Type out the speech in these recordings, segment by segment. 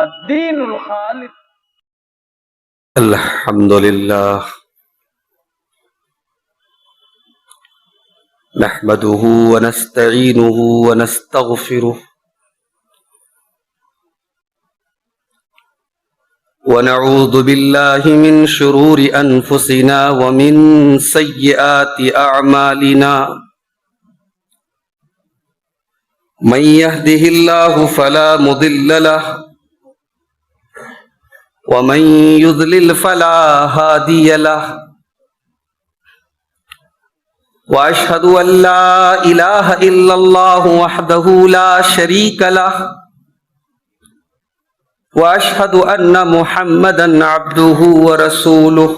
الدین الخالص. الحمد لله نحمده ونستعينه ونستغفره ونعوذ بالله من شرور أنفسنا ومن سيئات أعمالنا من يهده الله فلا مضل له ومن يضلل فلا هادي له وأشهد أن لا إله إلا الله وحده لا شريك له وأشهد أن محمدا عبده ورسوله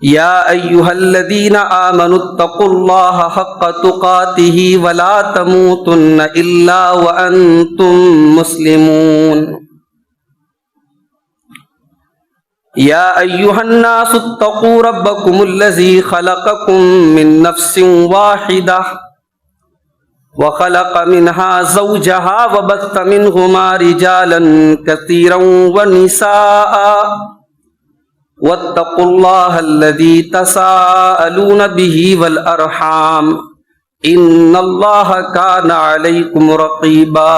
يا أيها الذين آمنوا اتقوا الله حق تقاته ولا تموتن إلا وأنتم مسلمون يا أيها الناس اتقوا ربكم الذي خلقكم من نفس واحدة وخلق منها زوجها وبث منهما رجالا كثيرا ونساء واتقوا الله الذي تساءلون به والأرحام إن الله كان عليكم رقيبا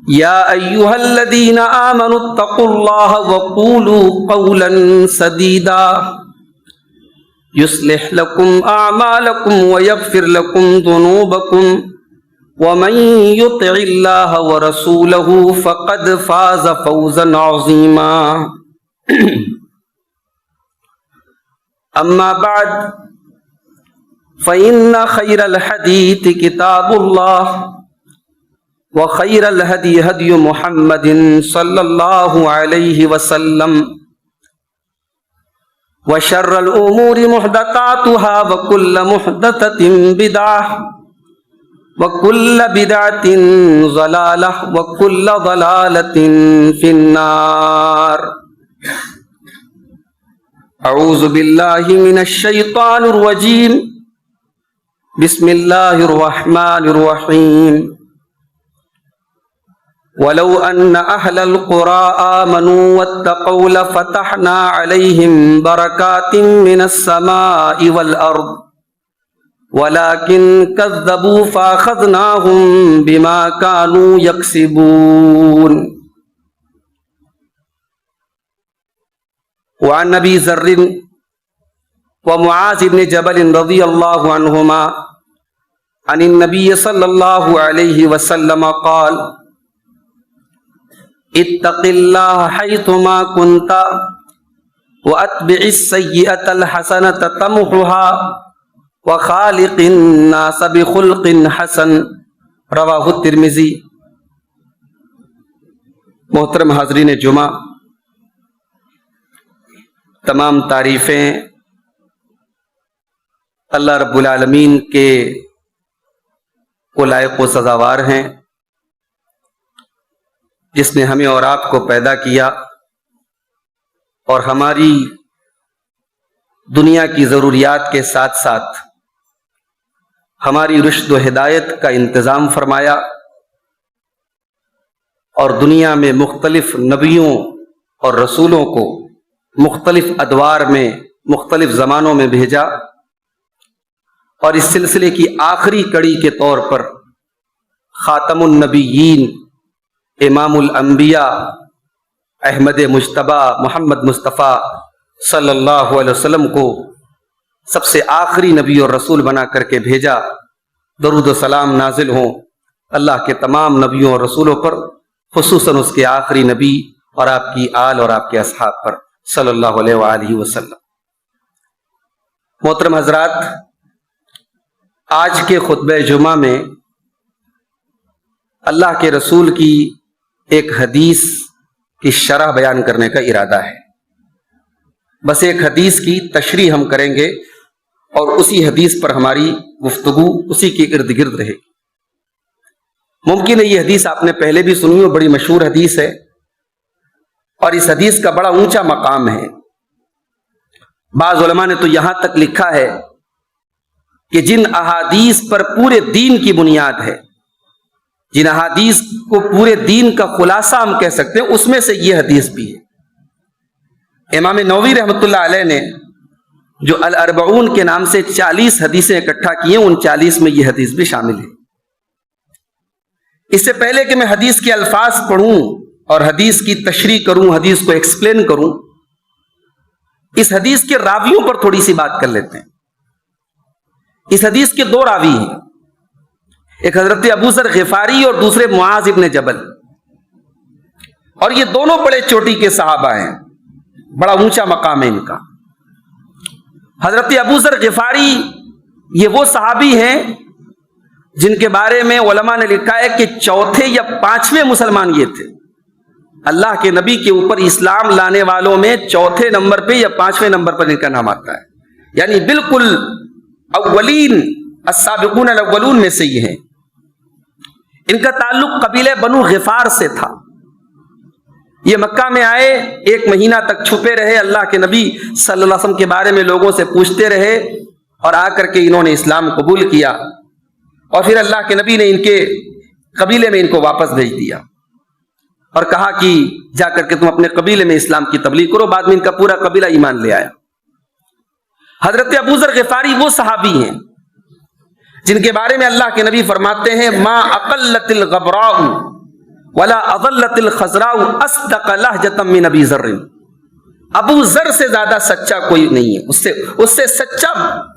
يا أيها الذين آمنوا اتقوا الله وقولوا قولا سديدا يصلح لكم أعمالكم ويغفر لكم ذنوبكم ومن يطع الله ورسوله فقد فاز فوزا عظيما أما بعد فإن خير الحديث كتاب الله وخير الهدي هدي محمد صلى الله عليه وسلم وشر الأمور محدثاتها وكل محدثة بدعة وكل بدعة ضلالة وكل ضلالة في النار. أعوذ بالله من الشيطان الرجيم. بسم الله الرحمن الرحيم. ولو أن أهل القرى آمنوا واتقوا لفتحنا عليهم بركات من السماء والأرض ولكن كذبوا فأخذناهم بما كانوا يكسبون. وعن أبي ذر ومعاذ بن جبل رضي الله عنهما عن النبي صلى الله عليه وسلم قال: اتق الله حيثما كنت واتبع السيئة الحسنة تمحها وخالق الناس بخلق حسن. رواہ الترمذی. محترم حاضرین جمعہ، تمام تعریفیں اللہ رب العالمین کے کو لائق و سزاوار ہیں، جس نے ہمیں اور آپ کو پیدا کیا اور ہماری دنیا کی ضروریات کے ساتھ ساتھ ہماری رشد و ہدایت کا انتظام فرمایا اور دنیا میں مختلف نبیوں اور رسولوں کو مختلف ادوار میں مختلف زمانوں میں بھیجا، اور اس سلسلے کی آخری کڑی کے طور پر خاتم النبیین، امام الانبیاء، احمد مجتبی محمد مصطفیٰ صلی اللہ علیہ وسلم کو سب سے آخری نبی اور رسول بنا کر کے بھیجا. درود و سلام نازل ہوں اللہ کے تمام نبیوں اور رسولوں پر، خصوصاً اس کے آخری نبی اور آپ کی آل اور آپ کے اصحاب پر صلی اللہ علیہ وآلہ وسلم. محترم حضرات، آج کے خطبہ جمعہ میں اللہ کے رسول کی ایک حدیث کی شرح بیان کرنے کا ارادہ ہے. بس ایک حدیث کی تشریح ہم کریں گے اور اسی حدیث پر ہماری گفتگو اسی کے ارد گرد رہے گی. ممکن ہے یہ حدیث آپ نے پہلے بھی سنی ہو، بڑی مشہور حدیث ہے اور اس حدیث کا بڑا اونچا مقام ہے. بعض علماء نے تو یہاں تک لکھا ہے کہ جن احادیث پر پورے دین کی بنیاد ہے، جن احادیث کو پورے دین کا خلاصہ ہم کہہ سکتے ہیں، اس میں سے یہ حدیث بھی ہے۔ امام نووی رحمۃ اللہ علیہ نے جو الاربعون کے نام سے 40 حدیثیں اکٹھا کی ہیں، ان 40 میں یہ حدیث بھی شامل ہے۔ اس سے پہلے کہ میں حدیث کے الفاظ پڑھوں اور حدیث کی تشریح کروں، حدیث کو ایکسپلین کروں، اس حدیث کے راویوں پر تھوڑی سی بات کر لیتے ہیں۔ اس حدیث کے 2 راوی ہیں، ایک حضرت ابو ذر غفاری اور دوسرے معاذ ابن جبل، اور یہ دونوں بڑے چوٹی کے صحابہ ہیں، بڑا اونچا مقام ہے ان کا۔ حضرت ابو ذر غفاری یہ وہ صحابی ہیں جن کے بارے میں علماء نے لکھا ہے کہ 4 یا 5ویں مسلمان یہ تھے۔ اللہ کے نبی کے اوپر اسلام لانے والوں میں 4 نمبر پہ یا 5ویں نمبر پر ان کا نام آتا ہے، یعنی بالکل اولین السابقون الاولون میں سے یہ ہیں۔ ان کا تعلق قبیلہ بنو غفار سے تھا۔ یہ مکہ میں آئے، 1 مہینہ تک چھپے رہے، اللہ کے نبی صلی اللہ علیہ وسلم کے بارے میں لوگوں سے پوچھتے رہے، اور آ کر کے انہوں نے اسلام قبول کیا، اور پھر اللہ کے نبی نے ان کے قبیلے میں ان کو واپس بھیج دیا اور کہا کہ جا کر کے تم اپنے قبیلے میں اسلام کی تبلیغ کرو۔ بعد میں ان کا پورا قبیلہ ایمان لے آیا۔ حضرت ابو ذر غفاری وہ صحابی ہیں جن کے بارے میں اللہ کے نبی فرماتے ہیں ما اقلت الغبراء ولا اضلت الخضراء اصدق لہجۃ من ابی ذر۔ ابو ذر سے زیادہ سچا کوئی نہیں ہے، اس سے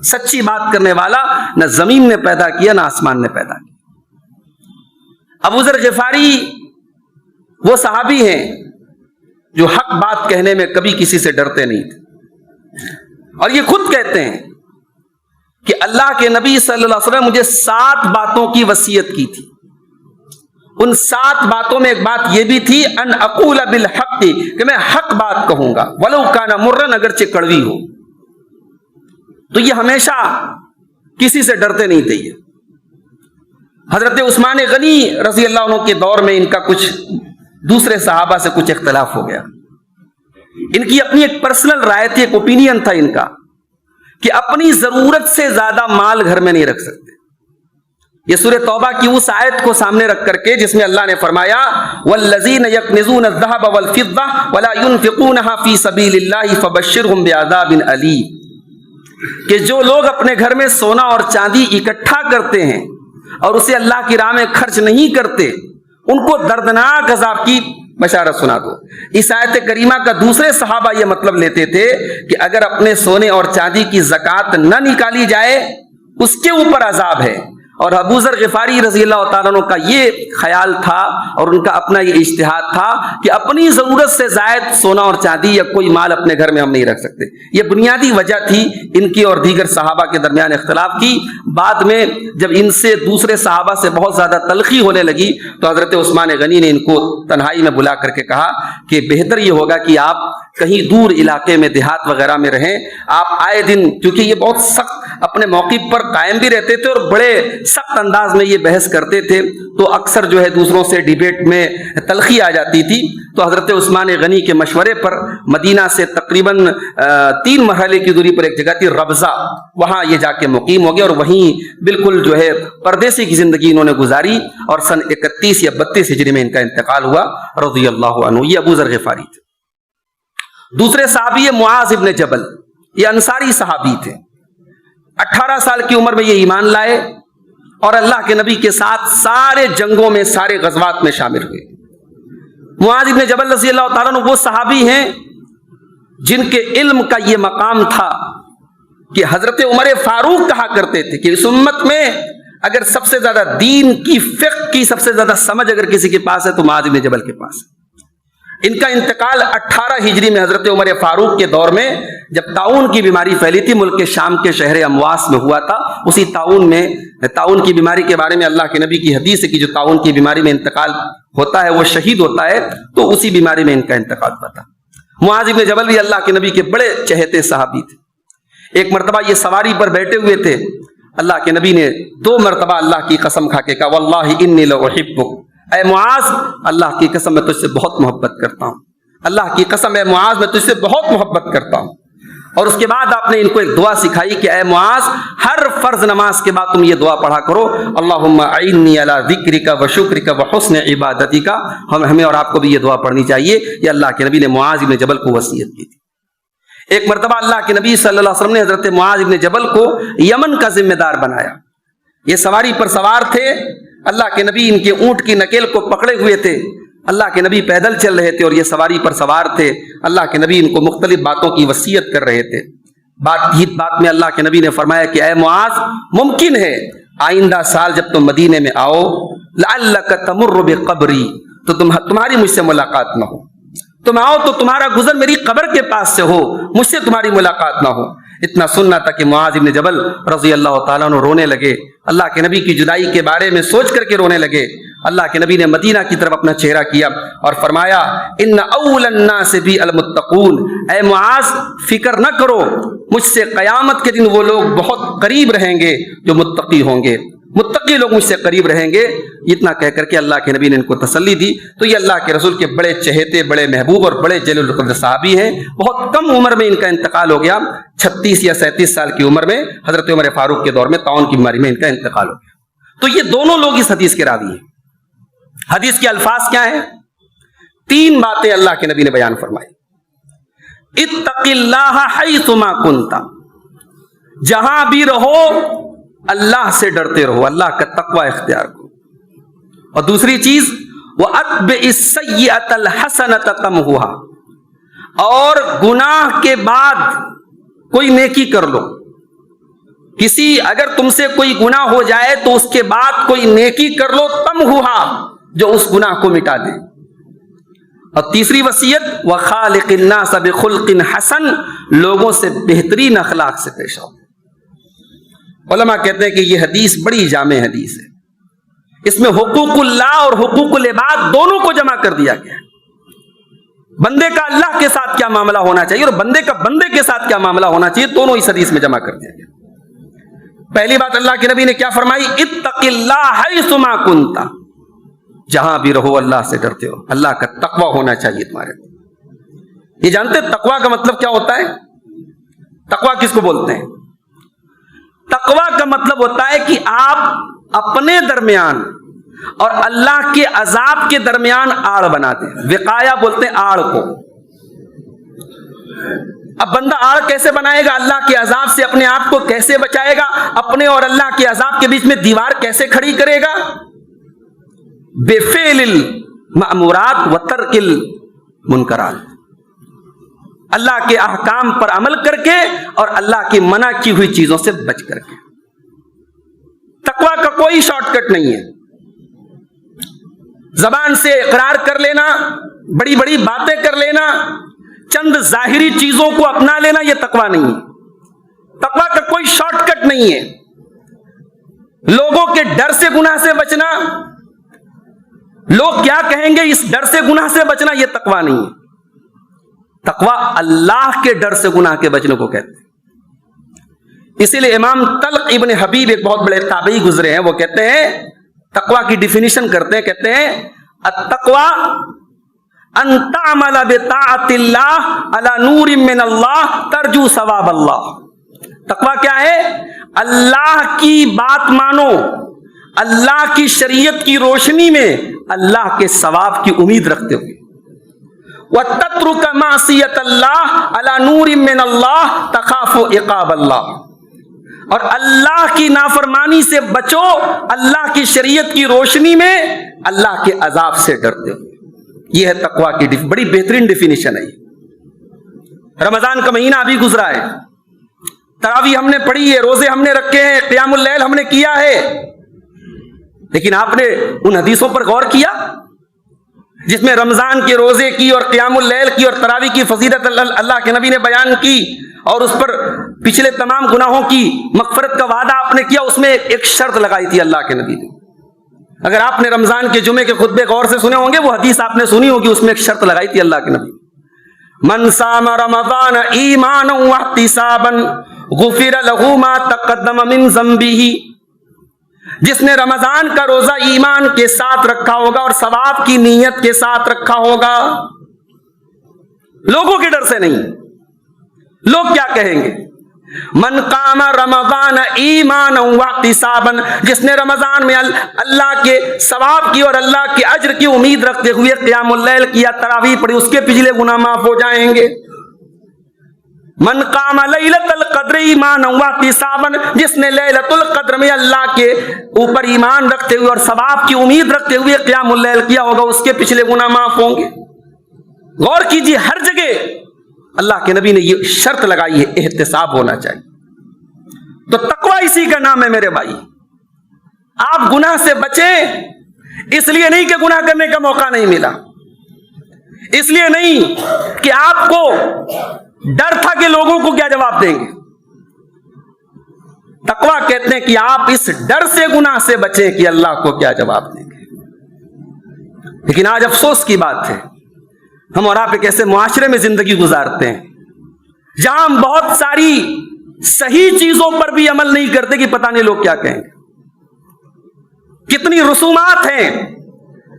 سچی بات کرنے والا نہ زمین نے پیدا کیا نہ آسمان نے پیدا کیا۔ ابو ذر غفاری وہ صحابی ہیں جو حق بات کہنے میں کبھی کسی سے ڈرتے نہیں تھے، اور یہ خود کہتے ہیں کہ اللہ کے نبی صلی اللہ علیہ وسلم نے مجھے 7 باتوں کی وصیت کی تھی۔ ان 7 باتوں میں ایک بات یہ بھی تھی ان اقول بالحق، کہ میں حق بات کہوں گا ولو کان مرن، اگرچہ کڑوی ہو۔ تو یہ ہمیشہ کسی سے ڈرتے نہیں تھے۔ یہ حضرت عثمان غنی رضی اللہ عنہ کے دور میں ان کا کچھ دوسرے صحابہ سے کچھ اختلاف ہو گیا۔ ان کی اپنی ایک پرسنل رائے تھی، ایک اوپینین تھا ان کا کہ اپنی ضرورت سے زیادہ مال گھر میں نہیں رکھ سکتے۔ یہ سورہ توبہ کی اس آیت کو سامنے رکھ کر کے جس میں اللہ نے فرمایا والذین یکنزون الذهب والفضة ولا ينفقونها في سبيل الله فبشرهم بعذاب أليم، کہ جو لوگ اپنے گھر میں سونا اور چاندی اکٹھا کرتے ہیں اور اسے اللہ کی راہ میں خرچ نہیں کرتے، ان کو دردناک عذاب کی بشارت سنا دو۔ اس آیت کریمہ کا دوسرے صحابہ یہ مطلب لیتے تھے کہ اگر اپنے سونے اور چاندی کی زکوٰۃ نہ نکالی جائے اس کے اوپر عذاب ہے، اور ابو ذر غفاری رضی اللہ تعالیٰ عنہ کا یہ خیال تھا اور ان کا اپنا یہ اجتہاد تھا کہ اپنی ضرورت سے زائد سونا اور چاندی یا کوئی مال اپنے گھر میں ہم نہیں رکھ سکتے۔ یہ بنیادی وجہ تھی ان کی اور دیگر صحابہ کے درمیان اختلاف کی۔ بعد میں جب ان سے دوسرے صحابہ سے بہت زیادہ تلخی ہونے لگی تو حضرت عثمان غنی نے ان کو تنہائی میں بلا کر کے کہا کہ بہتر یہ ہوگا کہ آپ کہیں دور علاقے میں دیہات وغیرہ میں رہیں۔ آپ آئے دن، کیونکہ یہ بہت سخت اپنے موقف پر قائم بھی رہتے تھے اور بڑے سخت انداز میں یہ بحث کرتے تھے، تو اکثر جو ہے دوسروں سے ڈیبیٹ میں تلخی آ جاتی تھی۔ تو حضرت عثمان غنی کے مشورے پر مدینہ سے تقریباً 3 مرحلے کی دوری پر ایک جگہ تھی ربضہ، وہاں یہ جا کے مقیم ہو گیا اور وہیں بالکل جو ہے پردیسی کی زندگی انہوں نے گزاری، اور سن 31 یا 32 ہجری میں ان کا انتقال ہوا رضی اللہ عنہ۔ یہ ابو ذر غفاری تھے۔ دوسرے صحابی معاذ ابن جبل، یہ انصاری صحابی تھے۔ 18 سال کی عمر میں یہ ایمان لائے اور اللہ کے نبی کے ساتھ سارے جنگوں میں، سارے غزوات میں شامل ہوئے۔ معاذ ابن جبل رضی اللہ تعالیٰ عنہ وہ صحابی ہیں جن کے علم کا یہ مقام تھا کہ حضرت عمر فاروق کہا کرتے تھے کہ اس امت میں اگر سب سے زیادہ دین کی، فقہ کی سب سے زیادہ سمجھ اگر کسی کے پاس ہے تو معاذ ابن جبل کے پاس ہے۔ ان کا انتقال 18 ہجری میں حضرت عمر فاروق کے دور میں جب طاعون کی بیماری پھیلی تھی، ملک شام کے شہر امواس میں ہوا تھا۔ اسی طاعون کی بیماری کے بارے میں اللہ کے نبی کی حدیث ہے کہ جو طاعون کی بیماری میں انتقال ہوتا ہے وہ شہید ہوتا ہے، تو اسی بیماری میں ان کا انتقال ہوا تھا۔ معاذ بن جبل بھی اللہ کے نبی کے بڑے چہتے صحابی تھے۔ ایک مرتبہ یہ سواری پر بیٹھے ہوئے تھے، اللہ کے نبی نے 2 مرتبہ اللہ کی قسم کھا کے کہا واللہ انی لأحبک، اے معاذ اللہ کی قسم میں تجھ سے بہت محبت کرتا ہوں، اللہ کی قسم اے معاذ میں تجھ سے بہت محبت کرتا ہوں۔ اور اس کے بعد آپ نے ان کو ایک دعا سکھائی کہ اے معاذ ہر فرض نماز کے بعد تم یہ دعا پڑھا کرو، اللہم اعنی علی ذکرک و شکرک و حسن عبادتک. ہمیں اور آپ کو بھی یہ دعا پڑھنی چاہیے. یہ اللہ کے نبی نے معاذ بن جبل کو وصیت کی تھی. ایک مرتبہ اللہ کے نبی صلی اللہ علیہ وسلم نے حضرت معاذ بن جبل کو یمن کا ذمہ دار بنایا. یہ سواری پر سوار تھے، اللہ کے نبی ان کے اونٹ کی نکیل کو پکڑے ہوئے تھے. اللہ کے نبی پیدل چل رہے تھے اور یہ سواری پر سوار تھے. اللہ کے نبی ان کو مختلف باتوں کی وصیت کر رہے تھے. بات میں اللہ کے نبی نے فرمایا کہ اے معاذ، ممکن ہے آئندہ سال جب تم مدینے میں آؤ، لعلک تمر بقبری، تو تمہاری مجھ سے ملاقات نہ ہو. تم آؤ تو تمہارا گزر میری قبر کے پاس سے ہو، مجھ سے تمہاری ملاقات نہ ہو. اتنا سننا تھا کہ معاذ بن جبل رضی اللہ تعالیٰ عنہ رونے لگے. اللہ کے نبی کی جدائی کے بارے میں سوچ کر کے رونے لگے. اللہ کے نبی نے مدینہ کی طرف اپنا چہرہ کیا اور فرمایا ان اول الناس بی المتقون، اے معاذ فکر نہ کرو، مجھ سے قیامت کے دن وہ لوگ بہت قریب رہیں گے جو متقی ہوں گے. متقی لوگ مجھ سے قریب رہیں گے. اتنا کہہ کر کے اللہ کے نبی نے ان کو تسلی دی. تو یہ اللہ کے رسول کے بڑے چہیتے، بڑے محبوب اور بڑے جلیل القدر صحابی ہیں. بہت کم عمر میں ان کا انتقال ہو گیا. 36 یا 37 سال کی عمر میں حضرت عمر فاروق کے دور میں طاعون کی بیماری میں ان کا انتقال ہو گیا. تو یہ دونوں لوگ اس حدیث کے راوی ہیں. حدیث کے الفاظ کیا ہیں؟ 3 باتیں اللہ کے نبی نے بیان فرمائی. اتق اللہ حیثما کنت، جہاں بھی رہو اللہ سے ڈرتے رہو، اللہ کا تقوی اختیار کرو. اور دوسری چیز وَأَتْبِعِ السَّيِّئَةَ الْحَسَنَةَ تَمْحُوهَا، اور گناہ کے بعد کوئی نیکی کر لو. اگر تم سے کوئی گناہ ہو جائے تو اس کے بعد کوئی نیکی کر لو، تمحوها، جو اس گناہ کو مٹا دے. اور تیسری وصیت وَخَالِقِ النَّاسَ بِخُلْقٍ حَسَنٍ، لوگوں سے بہترین اخلاق سے پیش آؤ. علماء کہتے ہیں کہ یہ حدیث بڑی جامع حدیث ہے. اس میں حقوق اللہ اور حقوق العباد دونوں کو جمع کر دیا گیا. بندے کا اللہ کے ساتھ کیا معاملہ ہونا چاہیے اور بندے کا بندے کے ساتھ کیا معاملہ ہونا چاہیے، دونوں اس حدیث میں جمع کر دیا گیا. پہلی بات اللہ کے نبی نے کیا فرمائی؟ اتق اللہ حیثما کنت، جہاں بھی رہو اللہ سے ڈرتے ہو. اللہ کا تقوی ہونا چاہیے تمہارے. یہ جانتے تقوی کا مطلب کیا ہوتا ہے؟ تقوی کس کو بولتے ہیں؟ تقوی کا مطلب ہوتا ہے کہ آپ اپنے درمیان اور اللہ کے عذاب کے درمیان آڑ بنا دیں. وقایا بولتے ہیں آڑ کو. اب بندہ آڑ کیسے بنائے گا؟ اللہ کے عذاب سے اپنے آپ کو کیسے بچائے گا؟ اپنے اور اللہ کے عذاب کے بیچ میں دیوار کیسے کھڑی کرے گا؟ بفعل المأمورات وترک المنکرات، اللہ کے احکام پر عمل کر کے اور اللہ کی منع کی ہوئی چیزوں سے بچ کر کے. تقوی کا کوئی شارٹ کٹ نہیں ہے. زبان سے اقرار کر لینا، بڑی بڑی باتیں کر لینا، چند ظاہری چیزوں کو اپنا لینا، یہ تقوی نہیں ہے. تقوی کا کوئی شارٹ کٹ نہیں ہے. لوگوں کے ڈر سے گناہ سے بچنا، لوگ کیا کہیں گے اس ڈر سے گناہ سے بچنا، یہ تقوی نہیں ہے. تقوی اللہ کے ڈر سے گناہ کے بچنے کو کہتے ہیں. اسی لیے امام طلق ابن حبیب ایک بہت بڑے تابعی گزرے ہیں، وہ کہتے ہیں تقوی کی ڈیفینیشن کرتے ہیں، کہتے ہیں التقوی ان تعمل بطاعت اللہ علی نور من اللہ ترجو ثواب اللہ. تقوی کیا ہے؟ اللہ کی بات مانو، اللہ کی شریعت کی روشنی میں اللہ کے ثواب کی امید رکھتے ہوئے. وَتَتْرُكَ مَعْصِيَةَ اللَّهِ عَلَى نُورٍ مِّنَ اللَّهِ تَخَافُ عِقَابَ اللَّهِ، اور اللہ کی نافرمانی سے بچو، اللہ کی شریعت کی روشنی میں اللہ کے عذاب سے ڈرتے ہو. یہ ہے تقوی کی بڑی بہترین ڈیفینیشن ہے. رمضان کا مہینہ ابھی گزرا ہے، تراویح ہم نے پڑھی ہے، روزے ہم نے رکھے ہیں، قیام اللیل ہم نے کیا ہے، لیکن آپ نے ان حدیثوں پر غور کیا جس میں رمضان کے روزے کی اور قیام اللیل کی اور تراویح کی فضیلت اللہ کے نبی نے بیان کی، اور اس پر پچھلے تمام گناہوں کی مغفرت کا وعدہ آپ نے کیا؟ اس میں ایک شرط لگائی تھی اللہ کے نبی نے. اگر آپ نے رمضان کے جمعے کے خطبے غور سے سنے ہوں گے، وہ حدیث آپ نے سنی ہوگی، اس میں ایک شرط لگائی تھی اللہ کے نبی، من صام رمضان ایمانا واحتسابا غفر له ما تقدم من ذنبه، جس نے رمضان کا روزہ ایمان کے ساتھ رکھا ہوگا اور ثواب کی نیت کے ساتھ رکھا ہوگا، لوگوں کے ڈر سے نہیں، لوگ کیا کہیں گے؟ من قام رمضان ایمانا واحتسابا، جس نے رمضان میں اللہ کے ثواب کی اور اللہ کے اجر کی امید رکھتے ہوئے قیام اللیل کیا، تراویح پڑھی، اس کے پچھلے گناہ معاف ہو جائیں گے۔ من قام لیلۃ القدر ایمانا واحتسابا، جس نے لیلۃ القدر میں اللہ کے اوپر ایمان رکھتے ہوئے اور ثواب کی امید رکھتے ہوئے قیام اللیل کیا ہوگا، اس کے پچھلے گناہ معاف ہوں گے۔ غور کیجیے، ہر جگہ اللہ کے نبی نے یہ شرط لگائی ہے، احتساب ہونا چاہیے۔ تو تقوی اسی کا نام ہے میرے بھائی۔ آپ گناہ سے بچیں، اس لیے نہیں کہ گناہ کرنے کا موقع نہیں ملا، اس لیے نہیں کہ آپ کو ڈر تھا کہ لوگوں کو کیا جواب دیں گے۔ تقوی کہتے ہیں کہ آپ اس ڈر سے گناہ سے بچیں کہ اللہ کو کیا جواب دیں گے۔ لیکن آج افسوس کی بات ہے، ہم اور آپ ایک ایسے معاشرے میں زندگی گزارتے ہیں جہاں ہم بہت ساری صحیح چیزوں پر بھی عمل نہیں کرتے کہ پتہ نہیں لوگ کیا کہیں گے۔ کتنی رسومات ہیں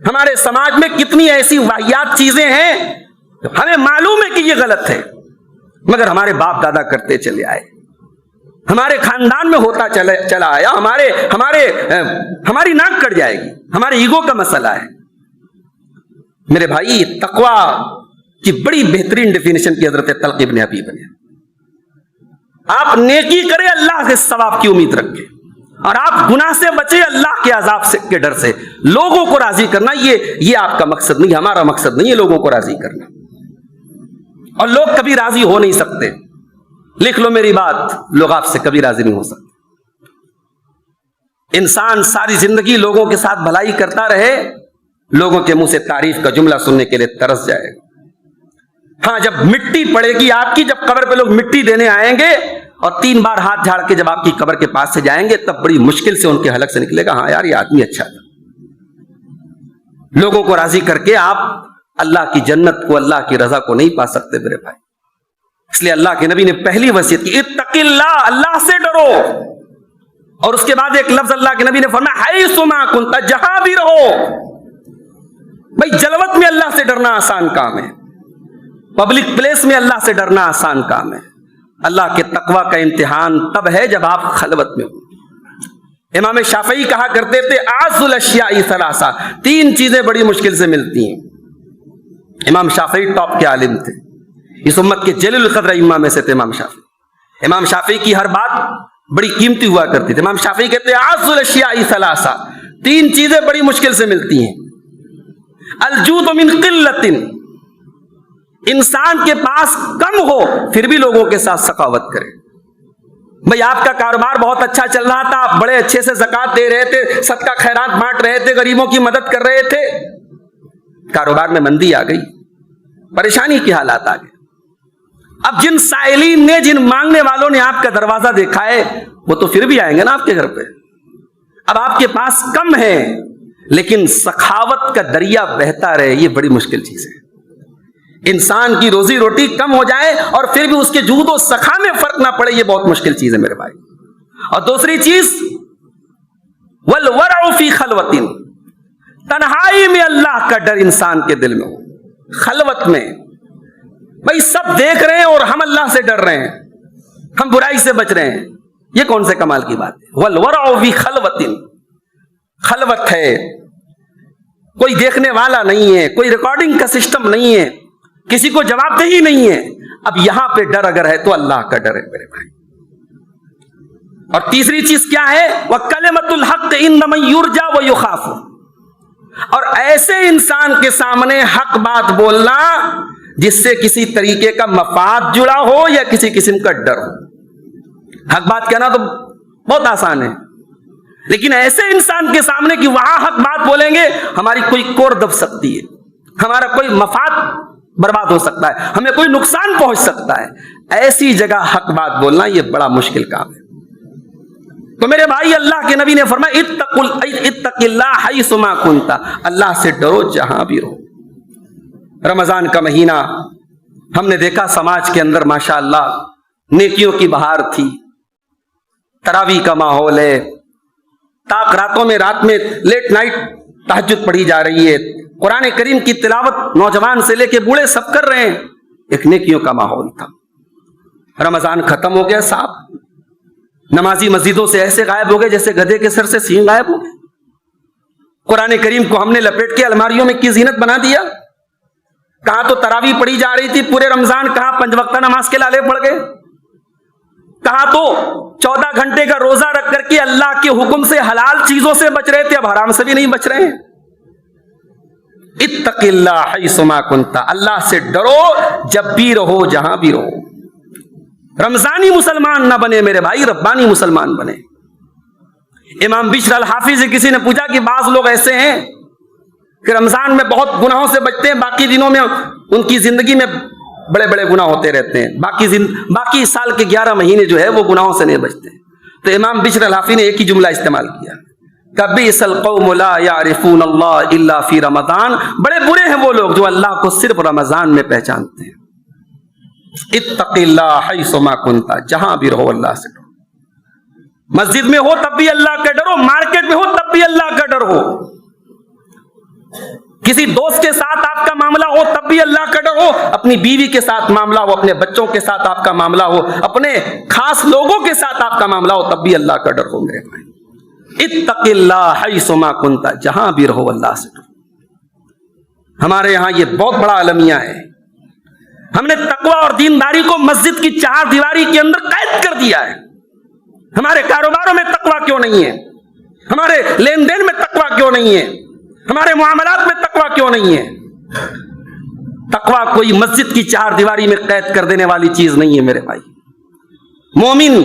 ہمارے سماج میں، کتنی ایسی واحیات چیزیں ہیں، ہمیں معلوم ہے کہ یہ غلط ہے، مگر ہمارے باپ دادا کرتے چلے آئے، ہمارے خاندان میں ہوتا چلا آیا، ہماری ناک کٹ جائے گی، ہمارے ایگو کا مسئلہ ہے۔ میرے بھائی، تقوی کی بڑی بہترین ڈیفینیشن کی حضرت طلق ابن حبیب نے۔ آپ نیکی کرے، اللہ کے ثواب کی امید رکھے، اور آپ گناہ سے بچے اللہ کے عذاب کے ڈر سے۔ لوگوں کو راضی کرنا یہ آپ کا مقصد نہیں، ہمارا مقصد نہیں ہے لوگوں کو راضی کرنا، اور لوگ کبھی راضی ہو نہیں سکتے۔ لکھ لو میری بات، لوگ آپ سے کبھی راضی نہیں ہو سکتے۔ انسان ساری زندگی لوگوں کے ساتھ بھلائی کرتا رہے، لوگوں کے منہ سے تعریف کا جملہ سننے کے لیے ترس جائے گا۔ ہاں، جب مٹی پڑے گی آپ کی، جب قبر پہ لوگ مٹی دینے آئیں گے اور 3 بار ہاتھ جھاڑ کے جب آپ کی قبر کے پاس سے جائیں گے، تب بڑی مشکل سے ان کے حلق سے نکلے گا، ہاں یار یہ آدمی اچھا تھا۔ لوگوں کو راضی کر کے آپ اللہ کی جنت کو، اللہ کی رضا کو نہیں پا سکتے میرے بھائی۔ اس لیے اللہ کے نبی نے پہلی وصیت کی، اتق اللہ، اللہ سے ڈرو، اور اس کے بعد ایک لفظ اللہ کے نبی نے فرمایا، حیث ما کنت، جہاں بھی رہو۔ بھائی، جلوت میں اللہ سے ڈرنا آسان کام ہے، پبلک پلیس میں اللہ سے ڈرنا آسان کام ہے۔ اللہ کے تقوی کا امتحان تب ہے جب آپ خلوت میں ہوں۔ امام شافعی کہا کرتے تھے، اعز الاشیاء ثلاثہ، 3 چیزیں بڑی مشکل سے ملتی ہیں۔ امام شافعی ٹاپ کے عالم تھے، اس امت کے جلیل القدر ائمہ میں سے تھے امام شافعی۔ امام شافعی کی ہر بات بڑی قیمتی ہوا کرتی تھی۔ امام شافعی کہتے ہیں، اعز الاشیاء ثلاثہ، 3 چیزیں بڑی مشکل سے ملتی ہیں۔ الجود من قلت، انسان کے پاس کم ہو پھر بھی لوگوں کے ساتھ سخاوت کرے۔ بھئی، آپ کا کاروبار بہت اچھا چل رہا تھا، آپ بڑے اچھے سے زکوٰۃ دے رہے تھے، صدقہ خیرات بانٹ رہے تھے، غریبوں کی مدد کر رہے تھے، کاروبار میں مندی آ گئی، پریشانی کے حالات آ گئے۔ اب جن سائلین نے، جن مانگنے والوں نے آپ کا دروازہ دیکھا ہے، وہ تو پھر بھی آئیں گے نا آپ کے گھر پہ۔ اب آپ کے پاس کم ہے، لیکن سخاوت کا دریا بہتا رہے، یہ بڑی مشکل چیز ہے۔ انسان کی روزی روٹی کم ہو جائے اور پھر بھی اس کے جود و سخا میں فرق نہ پڑے، یہ بہت مشکل چیز ہے میرے بھائی۔ اور دوسری چیز، والورع فی خلوت، تنہائی میں اللہ کا ڈر انسان کے دل میں ہو۔ خلوت میں بھائی سب دیکھ رہے ہیں اور ہم اللہ سے ڈر رہے ہیں، ہم برائی سے بچ رہے ہیں، یہ کون سے کمال کی بات ہے؟ والورع فی خلوت، خلوت ہے، کوئی دیکھنے والا نہیں ہے، کوئی ریکارڈنگ کا سسٹم نہیں ہے، کسی کو جواب دہی نہیں ہے۔ اب یہاں پہ ڈر اگر ہے تو اللہ کا ڈر ہے میرے بھائی۔ اور تیسری چیز کیا ہے؟ وَكَلِمَةُ الْحَقِّ عِنْدَ مَنْ يُرْجَى وَيُخَافُ، اور ایسے انسان کے سامنے حق بات بولنا جس سے کسی طریقے کا مفاد جڑا ہو یا کسی قسم کا ڈر ہو۔ حق بات کہنا تو بہت آسان ہے، لیکن ایسے انسان کے سامنے کہ وہاں حق بات بولیں گے ہماری کوئی کور دب سکتی ہے، ہمارا کوئی مفاد برباد ہو سکتا ہے، ہمیں کوئی نقصان پہنچ سکتا ہے، ایسی جگہ حق بات بولنا یہ بڑا مشکل کام ہے۔ تو میرے بھائی، اللہ کے نبی نے فرمایا، اتق اللہ حیث ما کنت، اللہ سے ڈرو جہاں بھی رہو۔ رمضان کا مہینہ ہم نے دیکھا سماج کے اندر ماشاءاللہ نیکیوں کی بہار تھی، تراویح کا ماحول ہے، تاک راتوں میں رات میں لیٹ نائٹ تہجد پڑھی جا رہی ہے، قرآن کریم کی تلاوت نوجوان سے لے کے بوڑھے سب کر رہے ہیں، ایک نیکیوں کا ماحول تھا۔ رمضان ختم ہو گیا صاحب, نمازی مسجدوں سے ایسے غائب ہو گئے جیسے گدھے کے سر سے سینگ غائب ہو گئے. قرآن کریم کو ہم نے لپیٹ کے الماریوں میں کی زینت بنا دیا. کہاں تو تراویح پڑھی جا رہی تھی پورے رمضان, کہاں 5 وقتہ نماز کے لالے پڑ گئے, کہاں تو 14 گھنٹے کا روزہ رکھ کر کے اللہ کے حکم سے حلال چیزوں سے بچ رہے تھے, اب حرام سے بھی نہیں بچ رہے ہیں. اتق اللہ حیث ما کنت, اللہ سے ڈرو جب بھی رہو جہاں بھی رہو. رمضانی مسلمان نہ بنے میرے بھائی, ربانی مسلمان بنے. امام بشر الحافظ سے کسی نے پوچھا کہ بعض لوگ ایسے ہیں کہ رمضان میں بہت گناہوں سے بچتے ہیں, باقی دنوں میں ان کی زندگی میں بڑے بڑے گناہ ہوتے رہتے ہیں, باقی سال کے 11 مہینے جو ہے وہ گناہوں سے نہیں بچتے. تو امام بشر الحافظ نے ایک ہی جملہ استعمال کیا, کبئس القوم لا یعرفون اللہ الا فی رمضان, بڑے برے ہیں وہ لوگ جو اللہ کو صرف رمضان میں پہچانتے ہیں. اتق اللہ حیث ما کنت, جہاں بھی رہو اللہ سے ڈرو. مسجد میں ہو تب بھی اللہ کا ڈر ہو, مارکیٹ میں ہو تب بھی اللہ کا ڈر ہو, کسی دوست کے ساتھ آپ کا معاملہ ہو تب بھی اللہ کا ڈر ہو, اپنی بیوی کے ساتھ معاملہ ہو, اپنے بچوں کے ساتھ آپ کا معاملہ ہو, اپنے خاص لوگوں کے ساتھ آپ کا معاملہ ہو, تب بھی اللہ کا ڈر ہو میرے بھائی. اتق اللہ حیث ما کنت, جہاں بھی رہو اللہ سے ڈرو. ہمارے یہاں یہ بہت بڑا المیہ ہے, ہم نے تقوی اور دینداری کو مسجد کی 4 دیواری کے اندر قید کر دیا ہے. ہمارے کاروباروں میں تقوی کیوں نہیں ہے, ہمارے لین دین میں تقوی کیوں نہیں ہے, ہمارے معاملات میں تقوی کیوں نہیں ہے. تقوی کوئی مسجد کی 4 دیواری میں قید کر دینے والی چیز نہیں ہے میرے بھائی. مومن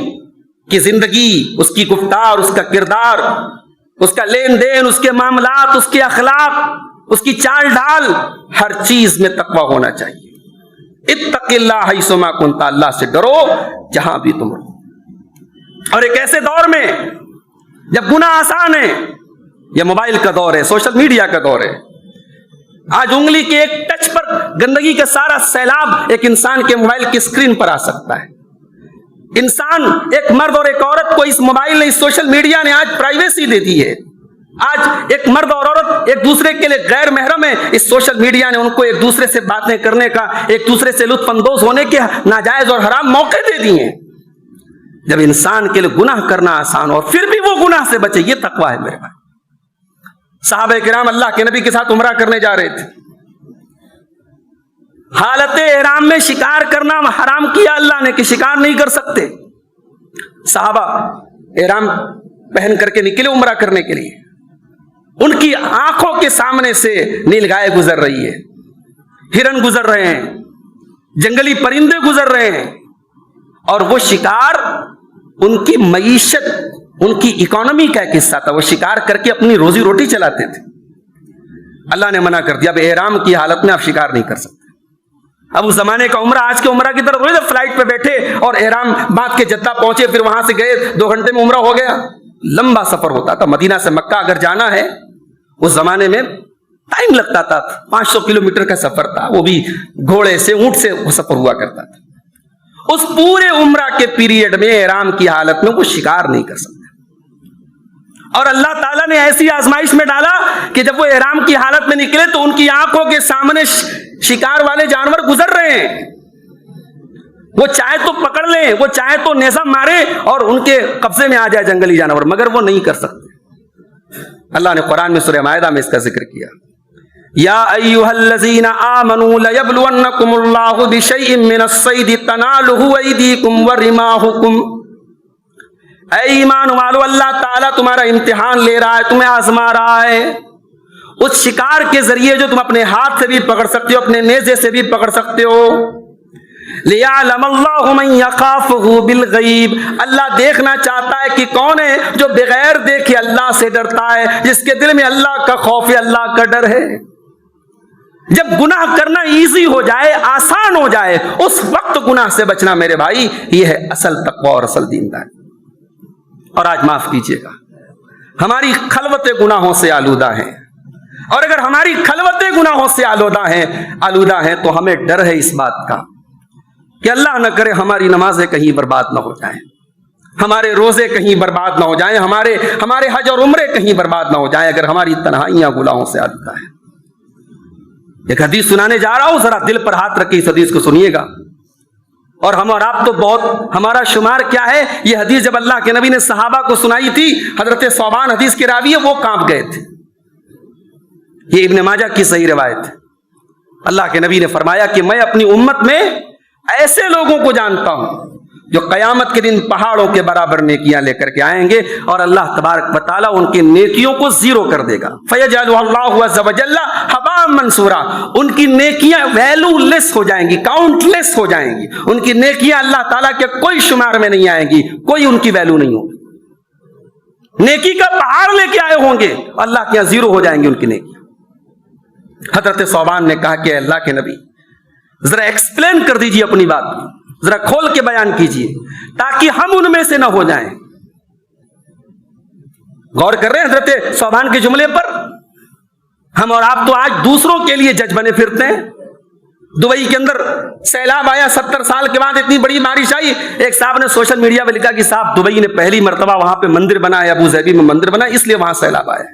کی زندگی, اس کی گفتار, اس کا کردار, اس کا لین دین, اس کے معاملات, اس کے اخلاق, اس کی چال ڈھال, ہر چیز میں تقوی ہونا چاہیے. اتق اللہ حیث ما کنت, اللہ سے ڈرو جہاں بھی تم رہو. اور ایک ایسے دور میں جب گناہ آسان ہے, یہ موبائل کا دور ہے, سوشل میڈیا کا دور ہے. آج انگلی کے ایک ٹچ پر گندگی کا سارا سیلاب ایک انسان کے موبائل کی اسکرین پر آ سکتا ہے. انسان, ایک مرد اور ایک عورت کو اس موبائل نے, اس سوشل میڈیا نے آج پرائیویسی دے دی ہے. آج ایک مرد اور عورت ایک دوسرے کے لیے غیر محرم ہے. اس سوشل میڈیا نے ان کو ایک دوسرے سے باتیں کرنے کا, ایک دوسرے سے لطف اندوز ہونے کے ناجائز اور حرام موقع دے دیے ہیں. جب انسان کے لیے گناہ کرنا آسان ہو اور پھر بھی وہ گناہ سے بچے, یہ تقوی ہے میرے بھائی. صحابہ کرام اللہ کے نبی کے ساتھ عمرہ کرنے جا رہے تھے, حالت احرام میں شکار کرنا حرام کیا اللہ نے کہ شکار نہیں کر سکتے. صحابہ احرام پہن کر کے نکلے عمرہ کرنے کے لیے, ان کی آنکھوں کے سامنے سے نیل گائے گزر رہی ہے, ہرن گزر رہے ہیں, جنگلی پرندے گزر رہے ہیں, اور وہ شکار ان کی معیشت, ان کی اکانومی کا ایک حصہ تھا. وہ شکار کر کے اپنی روزی روٹی چلاتے تھے. اللہ نے منع کر دیا, اب احرام کی حالت میں آپ شکار نہیں کر سکتے. اب اس زمانے کا عمرہ آج کے عمرہ کی طرح تھوڑی, فلائٹ پہ بیٹھے اور احرام باندھ کے جدہ پہنچے, پھر وہاں سے گئے 2 گھنٹے میں عمرہ ہو گیا. لمبا سفر ہوتا تھا. مدینہ سے مکہ اگر جانا ہے اس زمانے میں ٹائم لگتا تھا, 500 کلومیٹر کا سفر تھا, وہ بھی گھوڑے سے, اونٹ سے وہ سفر ہوا کرتا تھا. اس پورے عمرہ کے پیریڈ میں احرام کی حالت میں وہ شکار نہیں کر سکتے. اور اللہ تعالیٰ نے ایسی آزمائش میں ڈالا کہ جب وہ احرام کی حالت میں نکلے تو ان کی آنکھوں کے سامنے شکار والے جانور گزر رہے ہیں. وہ چاہے تو پکڑ لیں, وہ چاہے تو نیزہ مارے اور ان کے قبضے میں آ جائے جنگلی جانور, مگر وہ نہیں کر سکتے. اللہ نے قرآن میں سورہ مائدہ میں اس کا ذکر کیا, یا ایھا الذین آمنوا لیبلونکم اللہ بشیء من الصید تنالہ ایدیکم ورماحکم. اے ایمان والو, اللہ تعالیٰ تمہارا امتحان لے رہا ہے, تمہیں آزما رہا ہے اس شکار کے ذریعے جو تم اپنے ہاتھ سے بھی پکڑ سکتے ہو, اپنے نیزے سے بھی پکڑ سکتے ہو. لِيَعْلَمَ اللَّهُ مَن يَخَافُهُ بِالْغَيْبِ, اللہ دیکھنا چاہتا ہے کہ کون ہے جو بغیر دیکھے اللہ سے ڈرتا ہے, جس کے دل میں اللہ کا خوف ہے, اللہ کا ڈر ہے. جب گناہ کرنا ایزی ہو جائے, آسان ہو جائے, اس وقت گناہ سے بچنا میرے بھائی, یہ ہے اصل تقوی اور اصل دینداری. اور آج معاف کیجیے گا, ہماری خلوتیں گناہوں سے آلودہ ہیں, اور اگر ہماری خلوتیں گناہوں سے آلودہ ہیں تو ہمیں ڈر ہے اس بات کا کہ اللہ نہ کرے ہماری نمازیں کہیں برباد نہ ہو جائیں, ہمارے روزے کہیں برباد نہ ہو جائیں, ہمارے حج اور عمرے کہیں برباد نہ ہو جائیں اگر ہماری تنہائیاں گناہوں سے آلودہ ہیں. ایک حدیث سنانے جا رہا ہوں, ذرا دل پر ہاتھ رکھ کے اس حدیث کو سنیے گا. اور ہم اور آپ تو بہت، ہمارا شمار کیا ہے. یہ حدیث جب اللہ کے نبی نے صحابہ کو سنائی تھی، حضرت ثوبان حدیث کے راوی ہے، وہ کانپ گئے تھے. یہ ابن ماجہ کی صحیح روایت ہے. اللہ کے نبی نے فرمایا کہ میں اپنی امت میں ایسے لوگوں کو جانتا ہوں جو قیامت کے دن پہاڑوں کے برابر نیکیاں لے کر کے آئیں گے، اور اللہ تبارک و تعالیٰ ان کی نیکیوں کو زیرو کر دے گا. فَيَجْعَلُهُ اللَّهُ عَزَّ وَجَلَّ هَبَاءً مَنْثُورًا. ان کی نیکیاں ویلو لیس ہو جائیں گی، کاؤنٹ لیس ہو جائیں گی. ان کی نیکیاں اللہ تعالیٰ کے کوئی شمار میں نہیں آئیں گی، کوئی ان کی ویلو نہیں ہوگی. نیکی کا پہاڑ لے کے آئے ہوں گے، اللہ کے یہاں زیرو ہو جائیں گی ان کی نیکیاں. حضرت ثوبان نے کہا کہ اللہ کے نبی ذرا ایکسپلین کر دیجیے اپنی بات، ذرا کھول کے بیان کیجیے تاکہ ہم ان میں سے نہ ہو جائیں. غور کر رہے ہیں حضرت ثوبان کے جملے پر؟ ہم اور آپ تو آج دوسروں کے لیے جج بنے پھرتے ہیں. دبئی کے اندر سیلاب آیا، 70 سال کے بعد اتنی بڑی بارش آئی. ایک صاحب نے سوشل میڈیا پہ لکھا کہ صاحب دبئی نے پہلی مرتبہ وہاں پہ مندر بنا ہے، ابو ظبی میں مندر بنا، اس لیے وہاں سیلاب آیا.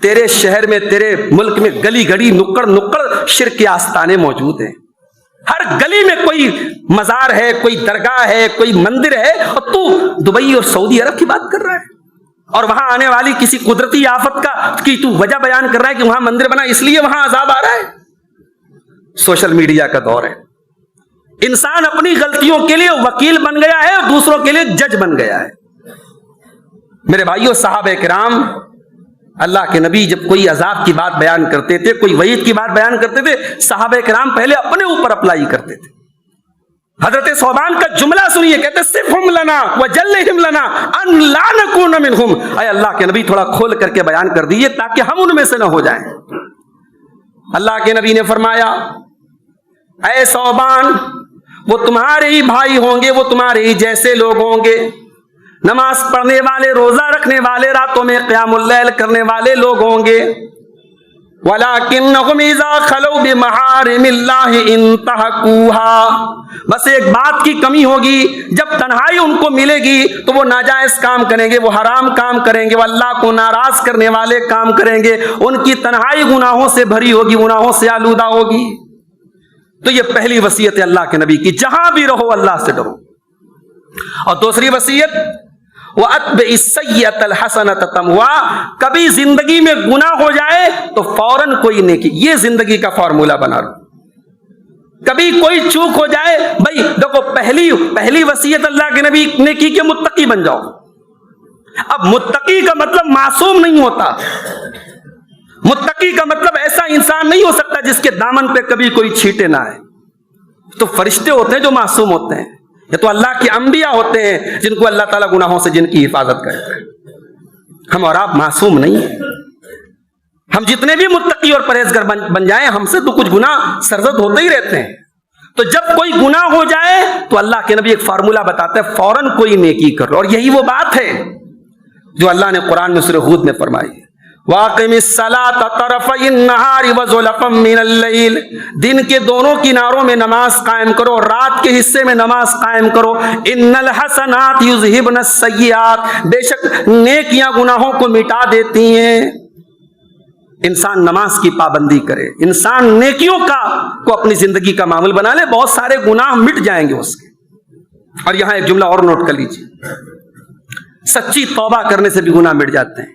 تیرے شہر میں، تیرے ملک میں گلی گلی نکڑ نکڑ شرک کے آستانے موجود ہیں. ہر گلی میں کوئی مزار ہے، کوئی درگاہ ہے، کوئی مندر ہے، اور تو دبئی اور سعودی عرب کی بات کر رہا ہے، اور وہاں آنے والی کسی قدرتی آفت کا کی تو وجہ بیان کر رہا ہے کہ وہاں مندر بنا اس لیے وہاں عذاب آ رہا ہے. سوشل میڈیا کا دور ہے. انسان اپنی غلطیوں کے لیے وکیل بن گیا ہے اور دوسروں کے لیے جج بن گیا ہے. میرے بھائیوں، صحابہ کرام، اللہ کے نبی جب کوئی عذاب کی بات بیان کرتے تھے، کوئی وعید کی بات بیان کرتے تھے، صحابہ کرام پہلے اپنے اوپر اپلائی کرتے تھے. حضرت ثوبان کا جملہ سنیے، کہتے صفہم لنا وجلہم لنا ان لا نکون منہم. اے اللہ کے نبی تھوڑا کھول کر کے بیان کر دیجیے تاکہ ہم ان میں سے نہ ہو جائیں. اللہ کے نبی نے فرمایا، اے ثوبان، وہ تمہارے ہی بھائی ہوں گے، وہ تمہارے ہی جیسے لوگ ہوں گے، نماز پڑھنے والے، روزہ رکھنے والے، راتوں میں قیام اللیل کرنے والے لوگ ہوں گے. وَلَكِنَّهُمْ إِذَا خَلَوْا بِمَحَارِمِ اللَّهِ انتهكوها. بس ایک بات کی کمی ہوگی، جب تنہائی ان کو ملے گی تو وہ ناجائز کام کریں گے، وہ حرام کام کریں گے، وہ اللہ کو ناراض کرنے والے کام کریں گے. ان کی تنہائی گناہوں سے بھری ہوگی، گناہوں سے آلودہ ہوگی. تو یہ پہلی وصیت ہے اللہ کے نبی کی، جہاں بھی رہو اللہ سے ڈرو. اور دوسری وصیت، وَأَتْبِعِ السَّيِّئَةَ الْحَسَنَةَ تَمْحُوهَا. کبھی زندگی میں گناہ ہو جائے تو فوراً کوئی نیکی، یہ زندگی کا فارمولہ بنا لو. کبھی کوئی چوک ہو جائے، بھائی دیکھو، پہلی وصیت اللہ کے نبی نے کی کہ متقی بن جاؤ. اب متقی کا مطلب معصوم نہیں ہوتا. متقی کا مطلب ایسا انسان نہیں ہو سکتا جس کے دامن پہ کبھی کوئی چھینٹے نہ آئے. تو فرشتے ہوتے ہیں جو معصوم ہوتے ہیں، یہ تو اللہ کے انبیاء ہوتے ہیں جن کو اللہ تعالیٰ گناہوں سے جن کی حفاظت کرتا ہے. ہم اور آپ معصوم نہیں ہیں. ہم جتنے بھی متقی اور پرہیزگار بن جائیں، ہم سے تو کچھ گناہ سرزد ہوتے ہی رہتے ہیں. تو جب کوئی گناہ ہو جائے تو اللہ کے نبی ایک فارمولہ بتاتے ہیں، فوراً کوئی نیکی کر لو. اور یہی وہ بات ہے جو اللہ نے قرآن میں سورہ ہود میں فرمائی ہے، وَأَقِمِ الصَّلَاةَ طَرَفَيِ النَّهَارِ وَزُلَفًا مِّنَ اللَّيْلِ. دن کے دونوں کناروں میں نماز قائم کرو، رات کے حصے میں نماز قائم کرو. إِنَّ الْحَسَنَاتِ يُذْهِبْنَ السَّيِّئَاتِ. بے شک نیکیاں گناہوں کو مٹا دیتی ہیں. انسان نماز کی پابندی کرے، انسان نیکیوں کو اپنی زندگی کا معمول بنا لے، بہت سارے گناہ مٹ جائیں گے اس کے. اور یہاں ایک جملہ اور نوٹ کر لیجیے، سچی توبہ کرنے سے بھی گناہ مٹ جاتے ہیں.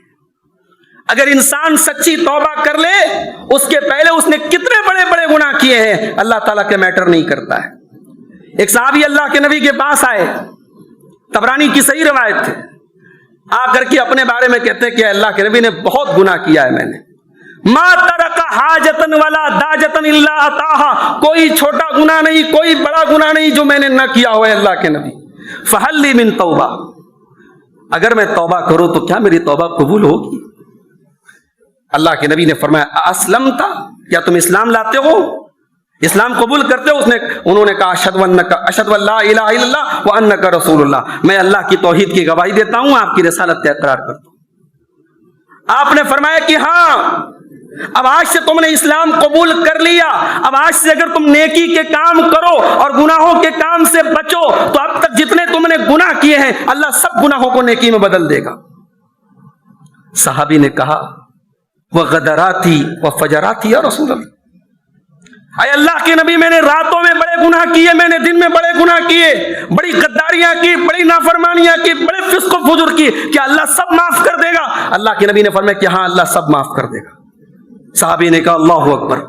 اگر انسان سچی توبہ کر لے، اس کے پہلے اس نے کتنے بڑے بڑے گناہ کیے ہیں، اللہ تعالیٰ کے میٹر نہیں کرتا ہے. ایک صحابی اللہ کے نبی کے پاس آئے، طبرانی کی صحیح روایت ہے، آ کر کے اپنے بارے میں کہتے ہیں کہ اللہ کے نبی نے بہت گناہ کیا ہے، میں نے ما ترک حاجتن ولا داجتن الا اتاها. کوئی چھوٹا گناہ نہیں، کوئی بڑا گناہ نہیں جو میں نے نہ کیا ہوا ہے اللہ کے نبی. فہل لی من توبہ. اگر میں توبہ کروں تو کیا میری توبہ قبول ہوگی؟ اللہ کے نبی نے فرمایا، اسلمتا، کیا تم اسلام لاتے ہو، اسلام قبول کرتے ہو؟ انہوں نے کہا، اشہد ان لا الہ الا اللہ وانک رسول اللہ. میں اللہ کی توحید کی گواہی دیتا ہوں، آپ کی رسالت کا اقرار کرتا ہوں. آپ نے فرمایا کہ ہاں، اب آج سے تم نے اسلام قبول کر لیا، اب آج سے اگر تم نیکی کے کام کرو اور گناہوں کے کام سے بچو تو اب تک جتنے تم نے گناہ کیے ہیں اللہ سب گناہوں کو نیکی میں بدل دے گا. صحابی نے کہا، وہ غدراتی و فجراتی یا رسول اللہ. اے اللہ کے نبی میں نے راتوں میں بڑے گناہ کیے، میں نے دن میں بڑے گناہ کیے، بڑی غداریاں کی، بڑی نافرمانیاں کی، بڑے فسق و فجور کی، کیا اللہ سب معاف کر دے گا؟ اللہ کے نبی نے فرمایا کہ ہاں اللہ سب معاف کر دے گا۔ صحابی نے کہا اللہ اکبر،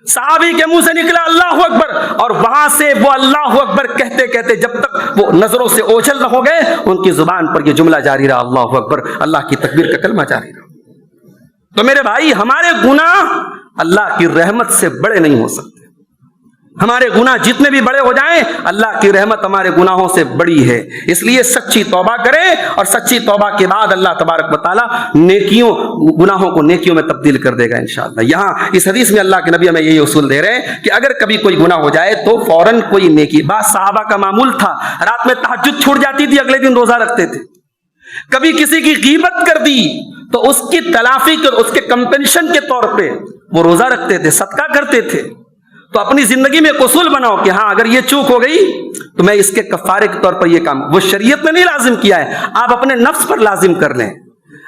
صحابی کے منہ سے نکلا اللہ اکبر، اور وہاں سے وہ اللہ اکبر کہتے کہتے جب تک وہ نظروں سے اوجھل نہ ہو گئے، ان کی زبان پر یہ جملہ جاری رہا اللہ اکبر، اللہ کی تکبیر کا کلمہ جاری رہا۔ تو میرے بھائی، ہمارے گناہ اللہ کی رحمت سے بڑے نہیں ہو سکتے۔ ہمارے گناہ جتنے بھی بڑے ہو جائیں، اللہ کی رحمت ہمارے گناہوں سے بڑی ہے۔ اس لیے سچی توبہ کریں، اور سچی توبہ کے بعد اللہ تبارک و تعالیٰ گناہوں کو نیکیوں میں تبدیل کر دے گا انشاءاللہ۔ یہاں اس حدیث میں اللہ کے نبی ہمیں یہی اصول دے رہے ہیں کہ اگر کبھی کوئی گناہ ہو جائے تو فوراً کوئی نیکی، بعض صحابہ کا معمول تھا رات میں تہجد چھوٹ جاتی تھی، اگلے دن روزہ رکھتے تھے۔ کبھی کسی کی غیبت کر دی تو اس کی تلافی کر، اس کے کمپنشن کے طور پہ وہ روزہ رکھتے تھے، صدقہ کرتے تھے۔ تو اپنی زندگی میں ایک اصول بناؤ کہ ہاں اگر یہ چوک ہو گئی تو میں اس کے کفارے کے طور پر یہ کام، وہ شریعت میں نہیں لازم کیا ہے، آپ اپنے نفس پر لازم کر لیں۔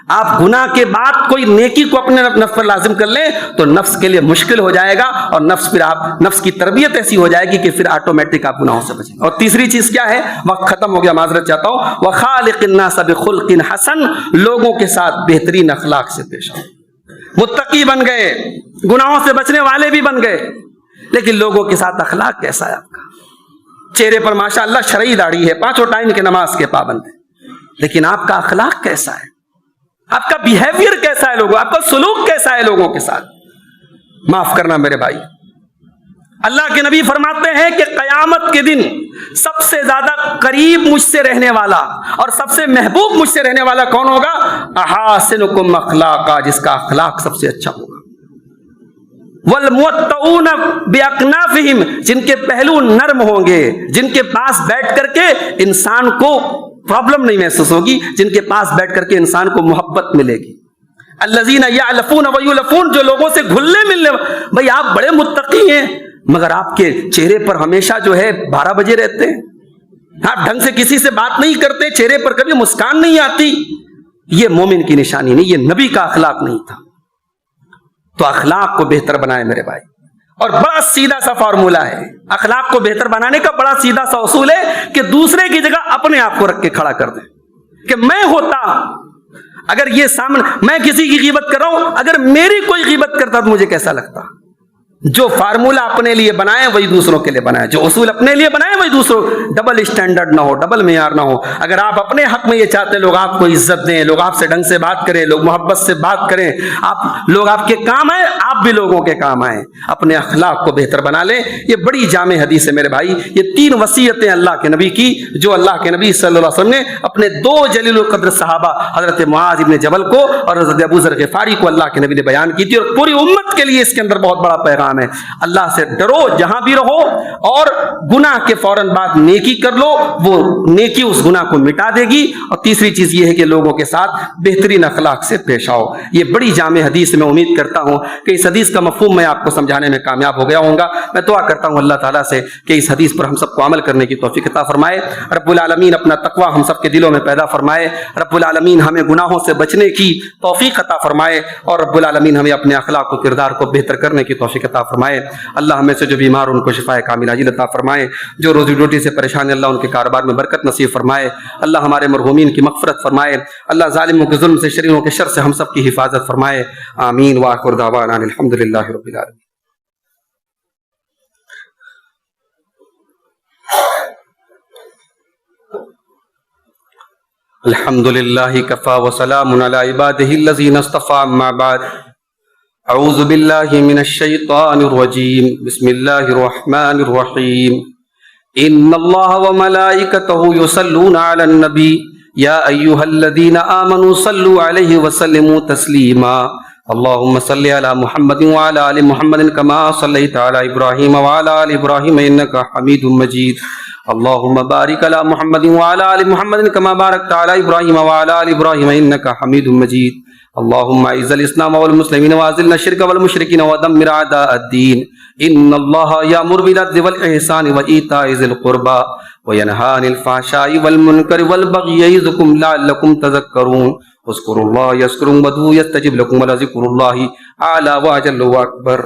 آپ گناہ کے بعد کوئی نیکی کو اپنے نفس پر لازم کر لیں تو نفس کے لیے مشکل ہو جائے گا، اور نفس کی تربیت ایسی ہو جائے گی کہ پھر آٹومیٹک آپ گناہوں سے بچیں گے۔ اور تیسری چیز کیا ہے؟ وقت ختم ہو گیا، معذرت چاہتا ہوں۔ وَخَالِقِ النَّاسَ بِخُلْقٍ حَسَنٍ، لوگوں کے ساتھ بہترین اخلاق سے پیش آؤ۔ متقی بن گئے، گناہوں سے بچنے والے بھی بن گئے، لیکن لوگوں کے ساتھ اخلاق کیسا ہے آپ کا؟ چہرے پر ماشاءاللہ شرعی داڑھی ہے، 5 ٹائم کے نماز کے پابند ہے، لیکن آپ کا اخلاق کیسا ہے؟ آپ کا بیہیویئر کیسا ہے لوگوں، آپ کا سلوک کیسا ہے لوگوں کے ساتھ؟ معاف کرنا میرے بھائی، اللہ کے نبی فرماتے ہیں کہ قیامت کے دن سب سے زیادہ قریب مجھ سے رہنے والا اور سب سے محبوب مجھ سے رہنے والا کون ہوگا؟ احاسنکم اخلاقا، جس کا اخلاق سب سے اچھا ہوگا۔ والموطؤون باکنافہم، جن کے پہلو نرم ہوں گے، جن کے پاس بیٹھ کر کے انسان کو پرابلم نہیں محسوس ہوگی، جن کے پاس بیٹھ کر کے انسان کو محبت ملے گی۔ الذین یعلفون ویلفون، جو لوگوں سے گھلنے ملنے، بھائی آپ بڑے متقی ہیں مگر آپ کے چہرے پر ہمیشہ جو ہے 12 بجے رہتے ہیں، آپ ڈھنگ سے کسی سے بات نہیں کرتے، چہرے پر کبھی مسکان نہیں آتی، یہ مومن کی نشانی نہیں، یہ نبی کا اخلاق نہیں تھا۔ تو اخلاق کو بہتر بنائے میرے بھائی، اور بڑا سیدھا سا فارمولہ ہے اخلاق کو بہتر بنانے کا، بڑا سیدھا سا اصول ہے کہ دوسرے کی جگہ اپنے آپ کو رکھ کے کھڑا کر دیں کہ میں ہوتا، اگر یہ سامنے میں کسی کی غیبت کر رہا ہوں، اگر میری کوئی غیبت کرتا تو مجھے کیسا لگتا؟ جو فارمولہ اپنے لیے بنائے وہی دوسروں کے لیے بنائے، جو اصول اپنے لیے بنائے وہی دوسروں، ڈبل اسٹینڈرڈ نہ ہو، ڈبل معیار نہ ہو۔ اگر آپ اپنے حق میں یہ چاہتے ہیں لوگ آپ کو عزت دیں، لوگ آپ سے ڈھنگ سے بات کریں، لوگ محبت سے بات کریں، لوگ آپ کے کام آئیں، آپ بھی لوگوں کے کام آئیں، اپنے اخلاق کو بہتر بنا لیں۔ یہ بڑی جامع حدیث ہے میرے بھائی، یہ 3 وصیتیں اللہ کے نبی کی، جو اللہ کے نبی صلی اللہ علیہ وسلم نے اپنے 2 جلیل القدر صحابہ حضرت معاذ ابن جبل کو اور حضرت ابو ذر غفاری کو اللہ کے نبی نے بیان کی تھی، اور پوری امت کے لیے اس کے اندر بہت بڑا پیغام ہے۔ اللہ سے ڈرو جہاں بھی رہو، اور گناہ کے فوراً بعد نیکی کر لو، وہ نیکی اس گناہ کو مٹا دے گی۔ اور تیسری چیز یہ ہے کہ لوگوں کے ساتھ بہترین اخلاق سے پیش آؤ۔ یہ بڑی جامع حدیث، میں امید کرتا ہوں کہ اس حدیث کا مفہوم میں آپ کو سمجھانے میں کامیاب ہو گیا ہوں گا۔ میں دعا کرتا ہوں اللہ تعالیٰ سے کہ اس حدیث پر ہم سب کو عمل کرنے کی توفیق عطا فرمائے۔ رب العالمین اپنا تقوی ہم سب کے دلوں میں پیدا فرمائے۔ رب العالمین ہمیں گناہوں سے بچنے کی توفیق عطا فرمائے، اور رب العالمین ہمیں اپنے اخلاق و کردار کو بہتر کرنے کی توفیق عطا فرمائے۔ اللہ ہمیں سے جو بیمار ان کو شفائے کامل عاجل عطا فرمائے، جو روزی روٹی سے پریشان اللہ ان کے کاروبار میں برکت نصیب فرمائے۔ اللہ ہمارے مرحومین کی مغفرت فرمائے، اللہ ظالموں کے ظلم سے، شریروں کے شر سے ہم سب کی حفاظت فرمائے۔ آمین وآخر دعوانا الحمد للہ رب العالمین۔ الحمد للہ کفا وسلام علی عبادہ الذین اصطفى، اما بعد، اعوذ باللہ من الشیطان الرجیم، بسم اللہ الرحمن الرحیم۔ ان اللہ وملائکتہ یصلون علی النبی یا ایہا الذین آمنوا صلوا علیہ وسلموا تسلیما۔ اللہم صل علی محمد وعلی آل محمد کما صلیت علی ابراہیم وعلی آل ابراہیم انک حمید مجید۔ اللہم بارک علی محمد وعلی آل محمد کما بارکت علی ابراہیم وعلی آل ابراہیم انک حمید مجید۔ اللہم اعز الاسلام والمسلمین واذل الشرک والمشرکین ودمر اعداء الدین۔ ان اللہ یامر بالعدل والاحسان وایتاء ذی القربى وینہی عن الفحشاء والمنکر والبغی یعظکم لعلکم تذکرون۔ اذکروا اللہ یذکرکم وادعوہ یستجب لکم ولذکر اللہ اعلی واجل واکبر۔